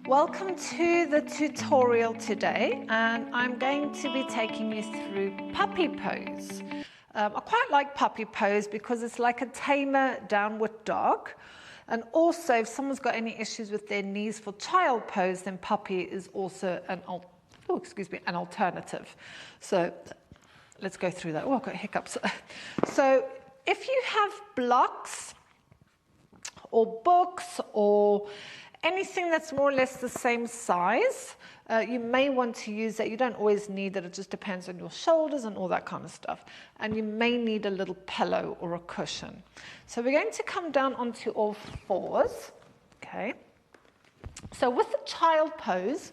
Welcome to the tutorial today, and I'm going to be taking you through puppy pose. I quite like puppy pose because it's like a tamer downward dog, and also if someone's got any issues with their knees for child pose, then puppy is also an alternative. So let's go through that. Oh, I've got hiccups. So if you have blocks or books or anything that's more or less the same size, you may want to use that. You don't always need it. It just depends on your shoulders and all that kind of stuff. And you may need a little pillow or a cushion. So we're going to come down onto all fours. Okay. So with the child pose,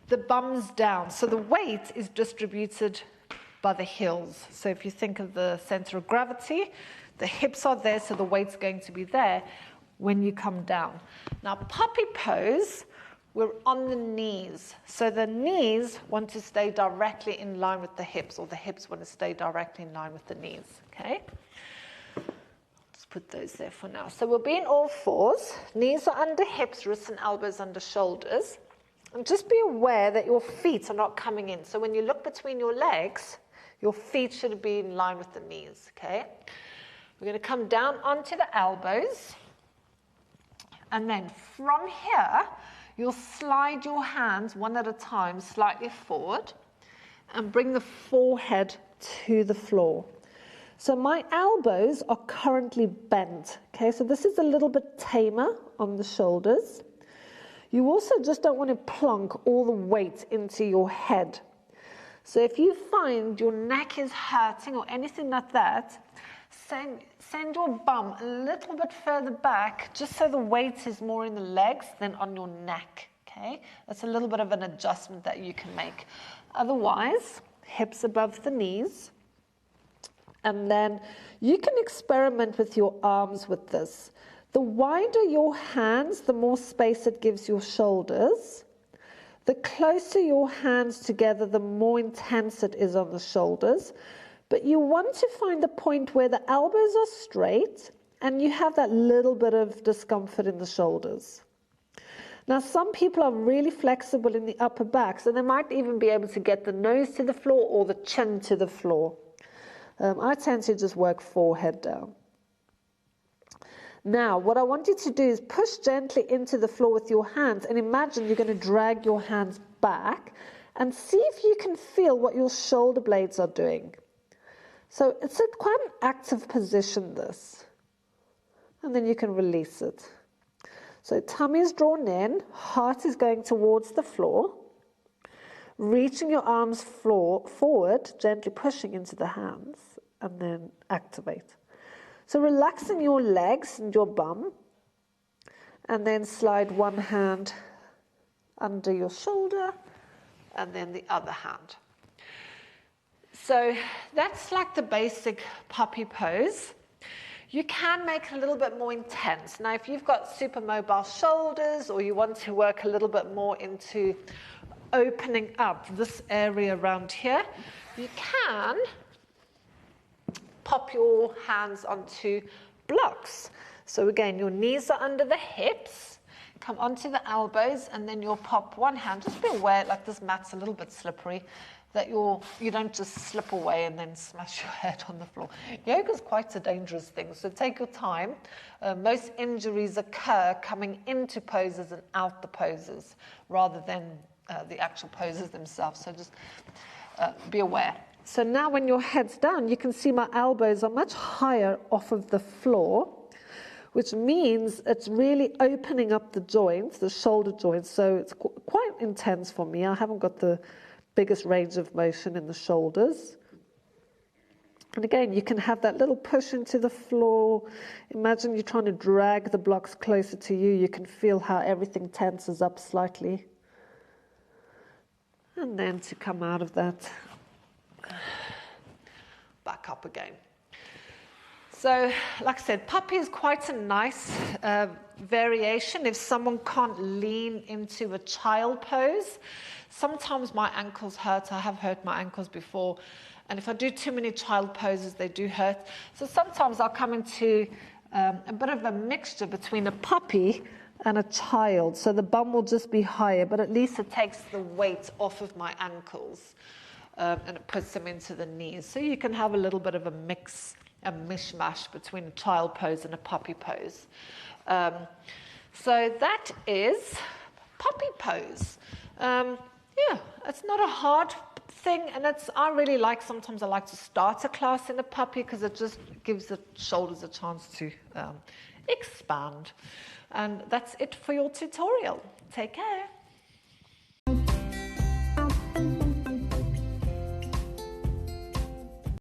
the bum's down. So the weight is distributed by the heels. So if you think of the center of gravity, the hips are there, so the weight's going to be there when you come down. Now, puppy pose, we're on the knees. So the knees want to stay directly in line with the hips, or the hips want to stay directly in line with the knees, okay? Let's put those there for now. So we'll be in all fours. Knees are under hips, wrists and elbows under shoulders. And just be aware that your feet are not coming in. So when you look between your legs, your feet should be in line with the knees, okay? We're going to come down onto the elbows. And then from here, you'll slide your hands one at a time slightly forward and bring the forehead to the floor. So my elbows are currently bent, okay? So this is a little bit tamer on the shoulders. You also just don't want to plonk all the weight into your head. So if you find your neck is hurting or anything like that, send your bum a little bit further back, just so the weight is more in the legs than on your neck, okay? That's a little bit of an adjustment that you can make. Otherwise, hips above the knees. And then you can experiment with your arms with this. The wider your hands, the more space it gives your shoulders. The closer your hands together, the more intense it is on the shoulders. But you want to find the point where the elbows are straight and you have that little bit of discomfort in the shoulders. Now, some people are really flexible in the upper back, so they might even be able to get the nose to the floor or the chin to the floor. I tend to just work forehead down. Now, what I want you to do is push gently into the floor with your hands, and imagine you're going to drag your hands back and see if you can feel what your shoulder blades are doing. So it's quite an active position, this. And then you can release it. So tummy is drawn in, heart is going towards the floor, reaching your arms forward, gently pushing into the hands, and then activate. So relaxing your legs and your bum, and then slide one hand under your shoulder, and then the other hand. So that's like the basic puppy pose. You can make it a little bit more intense. Now, if you've got super mobile shoulders or you want to work a little bit more into opening up this area around here, you can pop your hands onto blocks. So again, your knees are under the hips, come onto the elbows, and then you'll pop one hand. Just be aware, like this mat's a little bit slippery, that you don't just slip away and then smash your head on the floor. Yoga is quite a dangerous thing, so take your time. Most injuries occur coming into poses and out the poses, rather than the actual poses themselves, so just be aware. So now when your head's down, you can see my elbows are much higher off of the floor, which means it's really opening up the joints, the shoulder joints, so it's quite intense for me. I haven't got the biggest range of motion in the shoulders. And again, you can have that little push into the floor. Imagine you're trying to drag the blocks closer to you. You can feel how everything tenses up slightly. And then to come out of that, back up again. So, like I said, puppy is quite a nice variation if someone can't lean into a child pose. Sometimes my ankles hurt. I have hurt my ankles before. And if I do too many child poses, they do hurt. So sometimes I'll come into a bit of a mixture between a puppy and a child. So the bum will just be higher, but at least it takes the weight off of my ankles and it puts them into the knees. So you can have a little bit of a mix, a mishmash between a child pose and a puppy pose. So that is puppy pose. Yeah, it's not a hard thing, and I really like, sometimes I like to start a class in a puppy because it just gives the shoulders a chance to expand. And that's it for your tutorial. Take care.